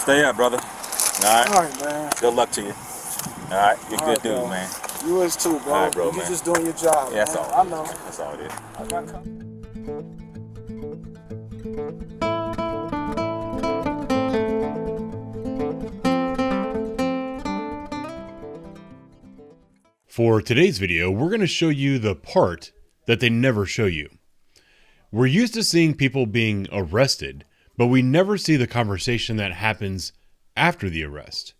Stay up, brother. Alright? Alright, man. Good luck to you. Alright? You're a good dude, bro. man. You is too, bro. Alright, bro, you man. just doing your job, Yeah, that's man. all. I know. That's all it is. I got For today's video, we're going to show you the part that they never show you. We're used to seeing people being arrested, but we never see the conversation that happens after the arrest.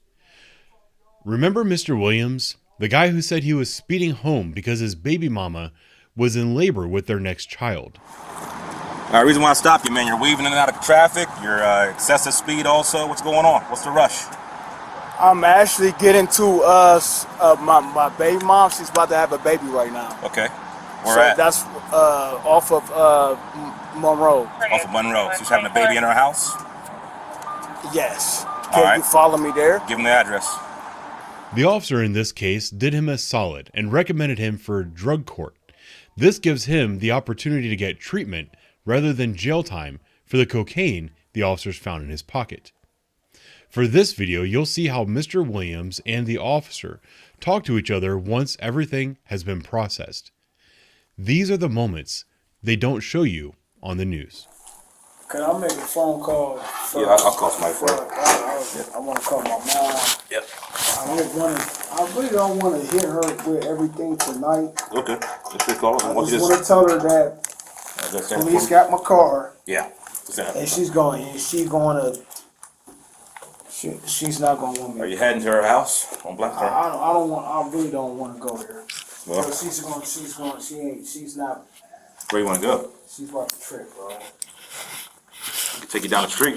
Remember Mr. Williams, the guy who said he was speeding home because his baby mama was in labor with their next child? Alright, reason why I stopped you, man, you're weaving in and out of traffic, you're excessive speed also. What's going on? What's the rush? I'm actually getting to my baby mom. She's about to have a baby right now. Okay. Where So at? that's off of Monroe. Off of Monroe. She's having a baby in her house? Yes. All Can right. you follow me there? Give him the address. The officer in this case did him a solid and recommended him for drug court. This gives him the opportunity to get treatment rather than jail time for the cocaine the officers found in his pocket. For this video, you'll see how Mr. Williams and the officer talk to each other once everything has been processed. These are the moments they don't show you on the news. Can I make a phone call? Yeah, I'll call somebody for you. I want to call my mom. Yep. I really don't want to hit her with everything tonight. Okay. Let's just call her. I just want to tell her that police got my car. Yeah. And she's going to. She's not going to want me. Are you heading to her house on Blackstone? I really don't want to go there. Well, She's not. where you want to go? She's about to trip, bro. I can take you down the street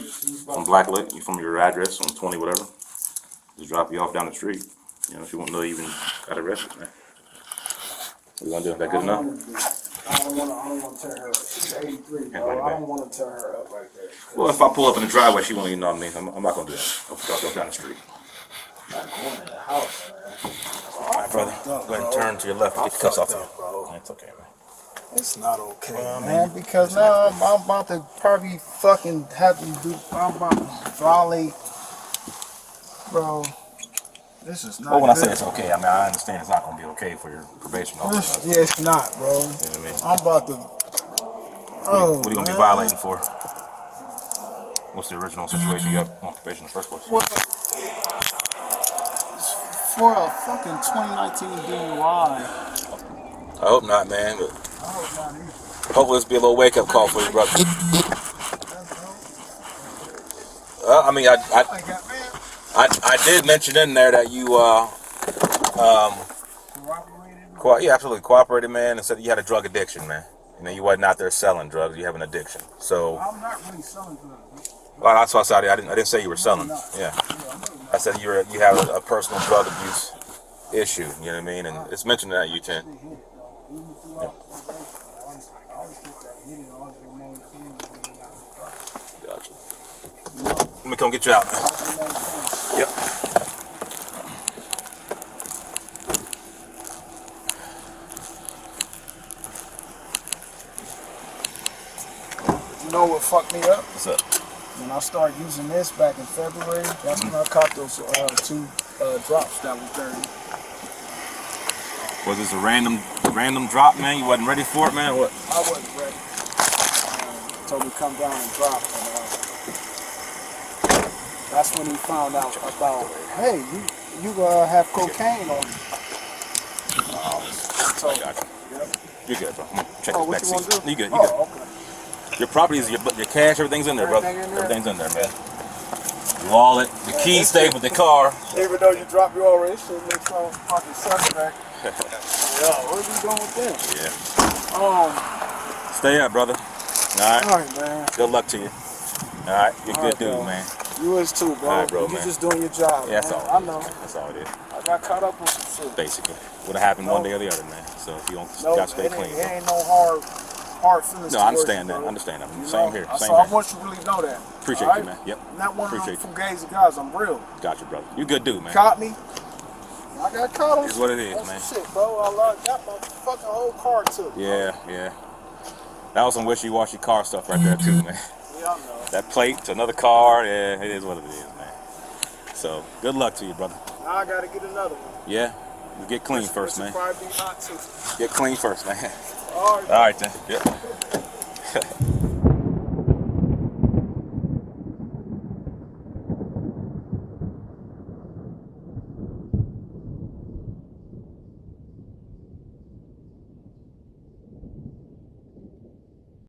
on Blacklit. You from your address on 20 whatever. Just drop you off down the street. You know, she won't know you even got arrested, man. What you gonna do? Is that good enough? I don't want to tear her up. She's 83, bro. I don't want to tear her up like that. Well, if I pull up in the driveway, she won't even know me. I'm not gonna do that. I'll drop you off down the street. Not going in the house, man. All right, brother. Go ahead and turn to your left and get the cuffs off you. Bro. It's okay, man. It's not okay, man, because now I'm about to probably fucking have to do. I'm about to violate, bro. This is not. Well, when I good. say it's okay, I mean I understand it's not gonna be okay for your probation officer. Yeah, it's not, bro. You know what I mean? I'm about to. Oh, What are you gonna be man. violating for? What's the original situation you got on probation in the first place? What? For a fucking 2019 DUI. I hope not, man. But I hope not either. hopefully this be a little wake up call for you, brother. I mean, I did mention in there that you yeah, absolutely cooperated, man, and said you had a drug addiction, man. You know, you wasn't out there selling drugs. You have an addiction. So, I'm not really selling drugs. well, that's why I said I didn't say you were selling. Yeah, I said you have a personal drug abuse issue. You know what I mean? And it's mentioned in that U10. Yeah. Gotcha. Let me come get you out, man. Yep. You know what fucked me up? What's up? When I started using this back in February, that's when I caught those two drops that was dirty. Was this a random drop, man? You wasn't ready for it, man? Or what? I wasn't ready. Told me to come down and drop. And, that's when he found out about, hey, you have cocaine on you. I got you. Yep. You're good, bro. I'm gonna check Oh, this what back you want to seat. do? You good? You good? Oh, okay. Your properties, your cash, everything's in there, brother. Everything in there? Everything's in there, man. Your wallet, the keys stay with the car. Even though you dropped your already, should make some fucking suspect. Yo, what are you doing with this? Yeah. Stay up, brother. All Alright, man. Good luck to you. All right. You're a good dude, bro. man. You is too, bro. All right, bro, you man. just doing your job. Yeah, that's man. all. I know. That's all it is. I got caught up on some shit. Basically, would have happened one day or the other, man. So if you don't, No, gotta stay it clean. ain't, it ain't no hard feelings. No, I towards understand you, that. bro. I understand that. You Same know? here. So Same I here. want you to really know that. Appreciate all you, right? man. Yep. I'm not one Appreciate of them fugazi guys. I'm real. Gotcha, brother. You a good dude, man. Caught me. I got caught on It's what it is, on man. some shit, bro. I got my fucking whole car took. Bro. Yeah, yeah. That was some wishy-washy car stuff right there, too, man. Yeah, I know. That plate to another car, yeah, it is what it is, man. So, good luck to you, brother. Now I gotta get another one. Yeah, you get clean first, man. Probably be hot too. Get clean first, man. All right. All right, then. Yep.